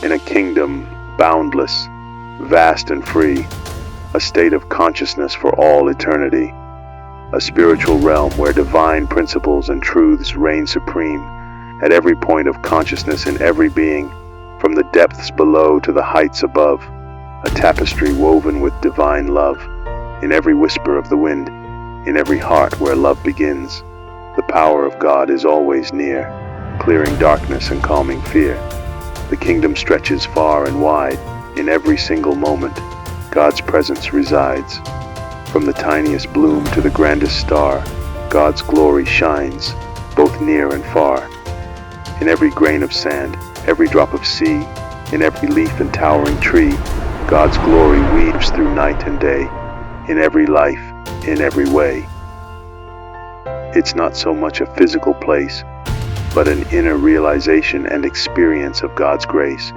in a kingdom boundless, vast and free, a state of consciousness for all eternity, a spiritual realm where divine principles and truths reign supreme at every point of consciousness in every being, from the depths below to the heights above, a tapestry woven with divine love, in every whisper of the wind, in every heart where love begins. The power of God is always near, clearing darkness and calming fear. The kingdom stretches far and wide. In every single moment, God's presence resides. From the tiniest bloom to the grandest star, God's glory shines, both near and far. In every grain of sand, every drop of sea, in every leaf and towering tree, God's glory weaves through night and day, in every life, in every way. It's not so much a physical place, but an inner realization and experience of God's grace.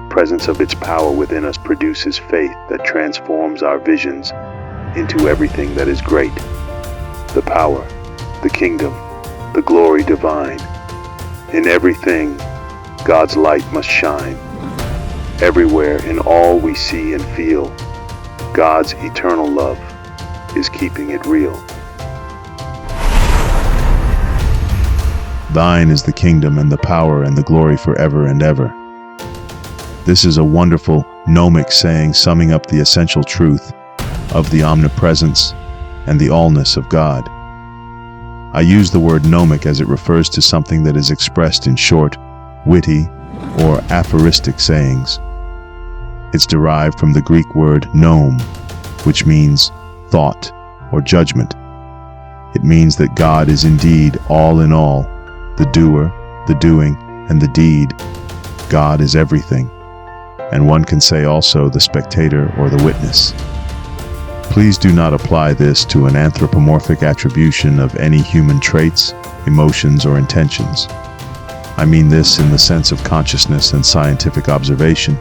Presence of its power within us produces faith that transforms our visions into everything that is great. The power, the kingdom, the glory divine. In everything, God's light must shine. Everywhere, in all we see and feel, God's eternal love is keeping it real. Thine is the kingdom and the power and the glory forever and ever. This is a wonderful gnomic saying summing up the essential truth of the omnipresence and the allness of God. I use the word gnomic as it refers to something that is expressed in short, witty, or aphoristic sayings. It's derived from the Greek word gnome, which means thought or judgment. It means that God is indeed all in all, the doer, the doing, and the deed. God is everything. And one can say also the spectator or the witness. Please do not apply this to an anthropomorphic attribution of any human traits, emotions, or intentions. I mean this in the sense of consciousness and scientific observation.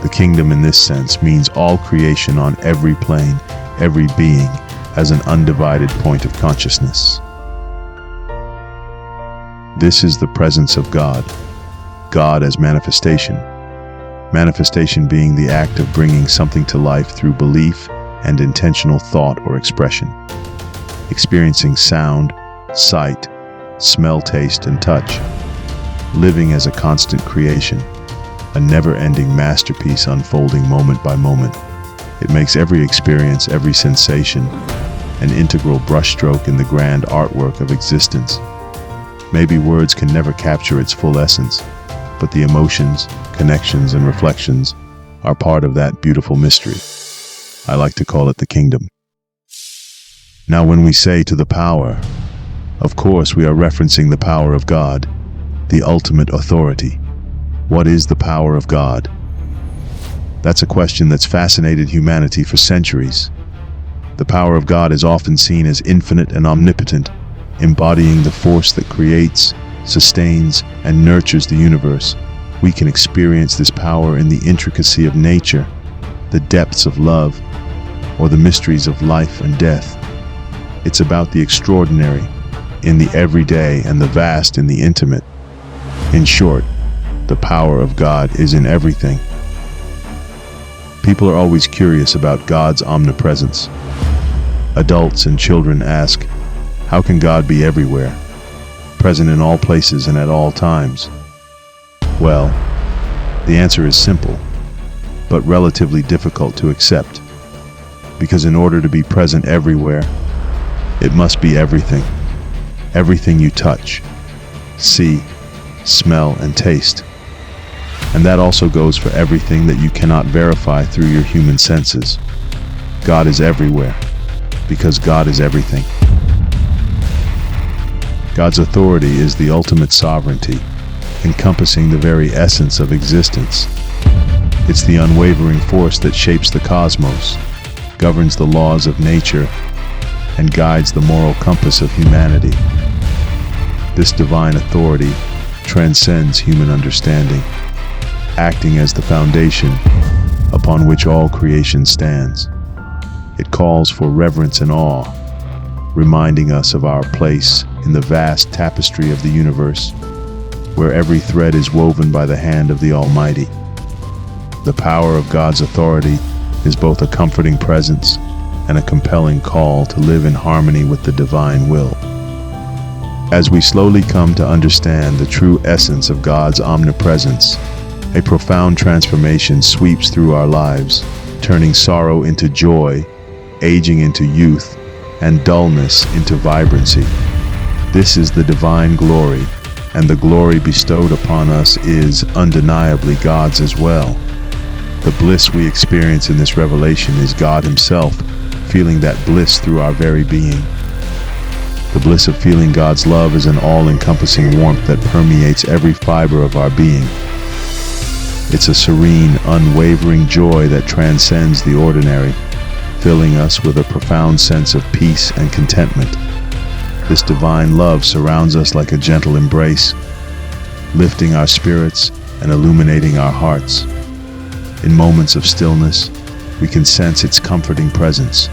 The kingdom in this sense means all creation on every plane, every being, as an undivided point of consciousness. This is the presence of God, God as manifestation. Manifestation being the act of bringing something to life through belief and intentional thought or expression. Experiencing sound, sight, smell, taste, and touch. Living as a constant creation, a never-ending masterpiece unfolding moment by moment. It makes every experience, every sensation, an integral brushstroke in the grand artwork of existence. Maybe words can never capture its full essence, but the emotions, connections, and reflections are part of that beautiful mystery. I like to call it the kingdom. Now, when we say to the power, of course we are referencing the power of God, the ultimate authority. What is the power of God? That's a question that's fascinated humanity for centuries. The power of God is often seen as infinite and omnipotent, embodying the force that creates, sustains, and nurtures the universe. We can experience this power in the intricacy of nature, the depths of love, or the mysteries of life and death. It's about the extraordinary in the everyday and the vast in the intimate. In short, the power of God is in everything. People are always curious about God's omnipresence. Adults and children ask, how can God be everywhere, present in all places and at all times? Well, the answer is simple, but relatively difficult to accept. Because in order to be present everywhere, it must be everything. Everything you touch, see, smell, and taste. And that also goes for everything that you cannot verify through your human senses. God is everywhere, because God is everything. God's authority is the ultimate sovereignty, encompassing the very essence of existence. It's the unwavering force that shapes the cosmos, governs the laws of nature, and guides the moral compass of humanity. This divine authority transcends human understanding, acting as the foundation upon which all creation stands. It calls for reverence and awe, reminding us of our place in the vast tapestry of the universe. where every thread is woven by the hand of the Almighty. The power of God's authority is both a comforting presence and a compelling call to live in harmony with the divine will. As we slowly come to understand the true essence of God's omnipresence, a profound transformation sweeps through our lives, turning sorrow into joy, aging into youth, and dullness into vibrancy. This is the divine glory, and the glory bestowed upon us is undeniably God's as well. The bliss we experience in this revelation is God Himself, feeling that bliss through our very being. The bliss of feeling God's love is an all-encompassing warmth that permeates every fiber of our being. It's a serene, unwavering joy that transcends the ordinary, filling us with a profound sense of peace and contentment. This divine love surrounds us like a gentle embrace, lifting our spirits and illuminating our hearts. In moments of stillness, we can sense its comforting presence,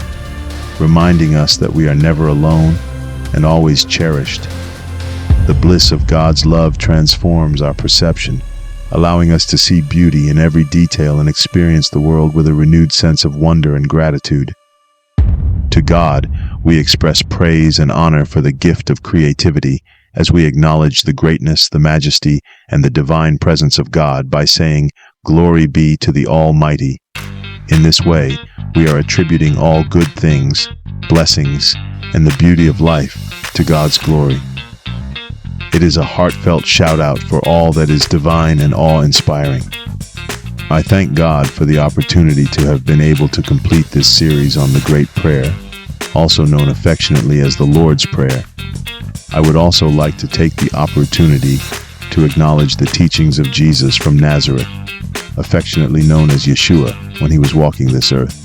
reminding us that we are never alone and always cherished. The bliss of God's love transforms our perception, allowing us to see beauty in every detail and experience the world with a renewed sense of wonder and gratitude. To God, we express praise and honor for the gift of creativity as we acknowledge the greatness, the majesty, and the divine presence of God by saying, "Glory be to the Almighty." In this way, we are attributing all good things, blessings, and the beauty of life to God's glory. It is a heartfelt shout-out for all that is divine and awe-inspiring. I thank God for the opportunity to have been able to complete this series on the Great Prayer, also known affectionately as the Lord's Prayer. I would also like to take the opportunity to acknowledge the teachings of Jesus from Nazareth, affectionately known as Yeshua, when he was walking this earth.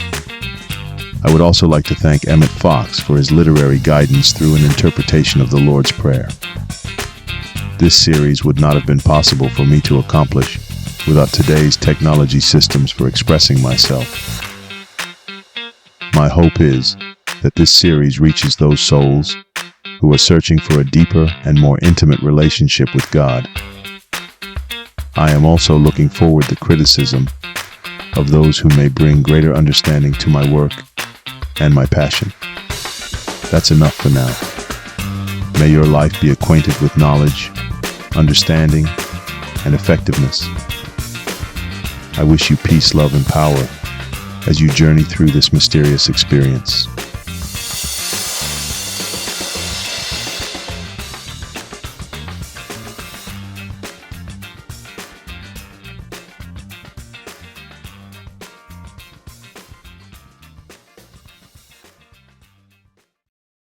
I would also like to thank Emmett Fox for his literary guidance through an interpretation of the Lord's Prayer. This series would not have been possible for me to accomplish without today's technology systems for expressing myself. My hope is that this series reaches those souls who are searching for a deeper and more intimate relationship with God. I am also looking forward to criticism of those who may bring greater understanding to my work and my passion. That's enough for now. May your life be acquainted with knowledge, understanding, and effectiveness. I wish you peace, love, and power as you journey through this mysterious experience.